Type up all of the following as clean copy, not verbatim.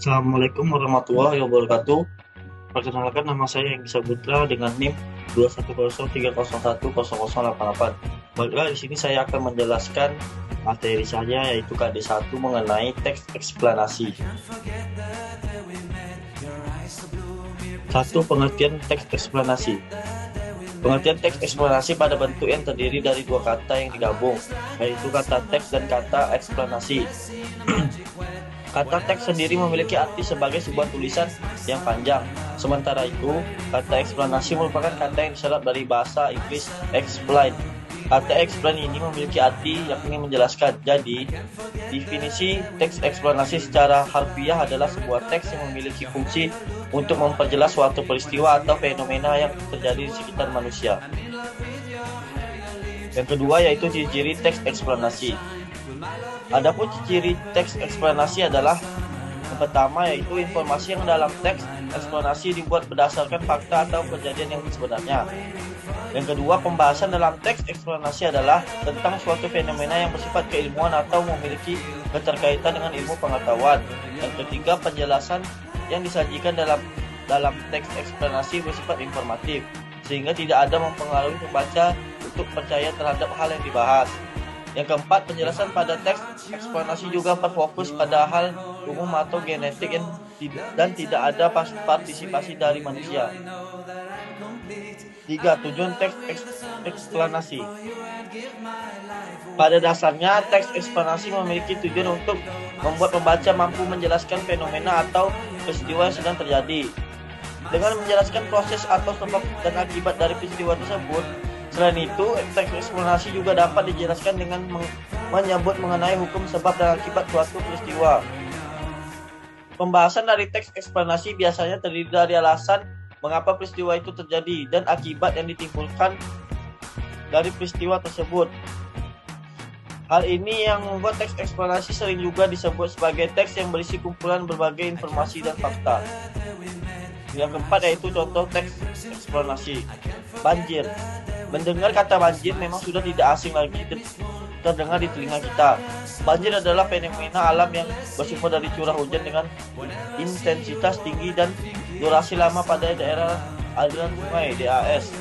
Assalamualaikum warahmatullahi wabarakatuh. Perkenalkan, nama saya Yang Saputra dengan NIM 21030100088. Baiklah, di sini saya akan menjelaskan materi saya, yaitu KD1 mengenai teks eksplanasi. Satu, pengertian teks eksplanasi. Pengertian teks eksplanasi pada bentuk yang terdiri dari dua kata yang digabung, yaitu kata teks dan kata eksplanasi. Kata teks sendiri memiliki arti sebagai sebuah tulisan yang panjang. Sementara itu, kata eksplanasi merupakan kata yang diserap dari bahasa Inggris explain. Kata explain ini memiliki arti yakni menjelaskan. Jadi, definisi teks eksplanasi secara harfiah adalah sebuah teks yang memiliki fungsi untuk memperjelas suatu peristiwa atau fenomena yang terjadi di sekitar manusia. Yang kedua yaitu ciri-ciri teks eksplanasi. Adapun ciri teks eksplanasi adalah yang pertama yaitu informasi yang dalam teks eksplanasi dibuat berdasarkan fakta atau kejadian yang sebenarnya. Yang kedua, pembahasan dalam teks eksplanasi adalah tentang suatu fenomena yang bersifat keilmuan atau memiliki keterkaitan dengan ilmu pengetahuan. Yang ketiga, penjelasan yang disajikan dalam teks eksplanasi bersifat informatif, sehingga tidak ada mempengaruhi pembaca untuk percaya terhadap hal yang dibahas. Yang keempat, penjelasan pada teks eksplanasi juga berfokus pada hal umum atau genetik dan tidak ada partisipasi dari manusia. 3. Tujuan teks eksplanasi. Pada dasarnya, teks eksplanasi memiliki tujuan untuk membuat pembaca mampu menjelaskan fenomena atau peristiwa yang sedang terjadi. Dengan menjelaskan proses atau sebab dan akibat dari peristiwa tersebut. Selain itu, teks eksplanasi juga dapat dijelaskan dengan menyebut mengenai hukum sebab dan akibat suatu peristiwa. Pembahasan dari teks eksplanasi biasanya terdiri dari alasan mengapa peristiwa itu terjadi dan akibat yang ditimbulkan dari peristiwa tersebut. Hal ini yang membuat teks eksplanasi sering juga disebut sebagai teks yang berisi kumpulan berbagai informasi dan fakta. Yang keempat yaitu contoh teks eksplanasi. Banjir. Mendengar kata banjir memang sudah tidak asing lagi terdengar di telinga kita. Banjir adalah fenomena alam yang bersumber dari curah hujan dengan intensitas tinggi dan durasi lama pada daerah aliran sungai DAS.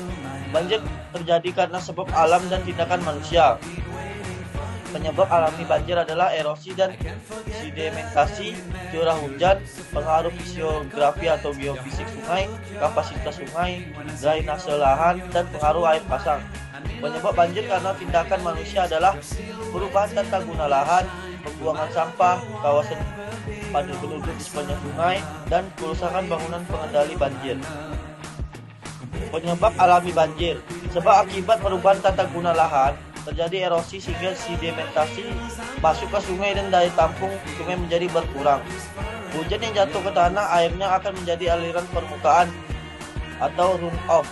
Banjir terjadi karena sebab alam dan tindakan manusia. Penyebab alami banjir adalah erosi dan sedimentasi curah hujan, pengaruh fisiografi atau geofisik sungai, kapasitas sungai, drainase lahan, dan pengaruh air pasang. Penyebab banjir karena tindakan manusia adalah perubahan tata guna lahan, pembuangan sampah, kawasan padat penduduk di sepanjang sungai, dan kerusakan bangunan pengendali banjir. Penyebab alami banjir. Sebab akibat perubahan tata guna lahan, terjadi erosi sehingga sedimentasi masuk ke sungai dan daya tampung sungai menjadi berkurang. Hujan yang jatuh ke tanah, airnya akan menjadi aliran permukaan atau runoff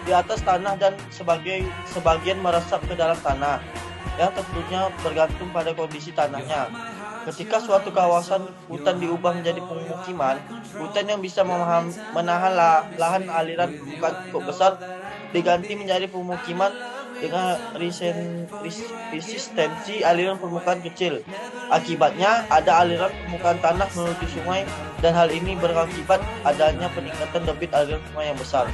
di atas tanah dan sebagian meresap ke dalam tanah, yang tentunya bergantung pada kondisi tanahnya. Ketika suatu kawasan hutan diubah menjadi pemukiman, hutan yang bisa menahan lahan aliran permukaan cukup besar diganti menjadi pemukiman dengan resistensi aliran permukaan kecil. Akibatnya ada aliran permukaan tanah menuju sungai dan hal ini berakibat adanya peningkatan debit aliran sungai yang besar.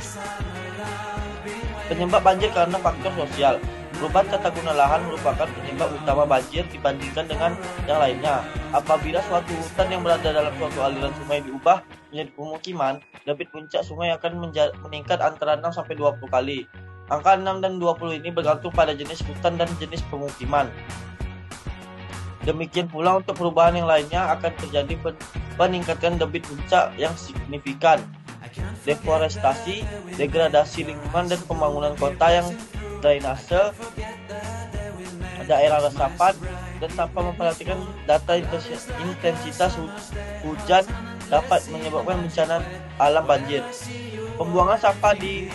Penyebab banjir karena faktor sosial. Perubahan tata guna lahan merupakan penyebab utama banjir dibandingkan dengan yang lainnya. Apabila suatu hutan yang berada dalam suatu aliran sungai diubah menjadi pemukiman, debit puncak sungai akan meningkat antara 6 sampai 20 kali. Angka 6 dan 20 ini bergantung pada jenis hutan dan jenis pemukiman. Demikian pula untuk perubahan yang lainnya akan terjadi peningkatan debit puncak yang signifikan. Deforestasi, degradasi lingkungan dan pembangunan kota yang drainase, daerah resapan, dan tanpa memperhatikan data intensitas hujan dapat menyebabkan bencana alam banjir. Pembuangan sampah di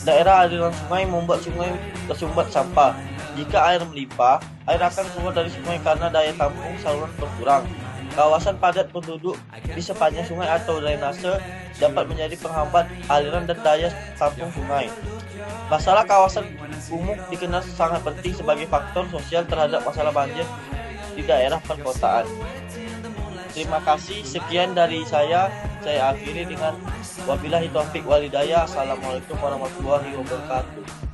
daerah aliran sungai membuat sungai tersumbat sampah. Jika air melimpah, air akan keluar dari sungai karena daya tampung saluran berkurang. Kawasan padat penduduk di sepanjang sungai atau drainase dapat menjadi penghambat aliran dan daya tampung sungai. Masalah kawasan kumuh dikenal sangat penting sebagai faktor sosial terhadap masalah banjir di daerah perkotaan. Terima kasih, sekian dari saya akhiri dengan wabillahi taufik walhidayah. Assalamualaikum warahmatullahi wabarakatuh.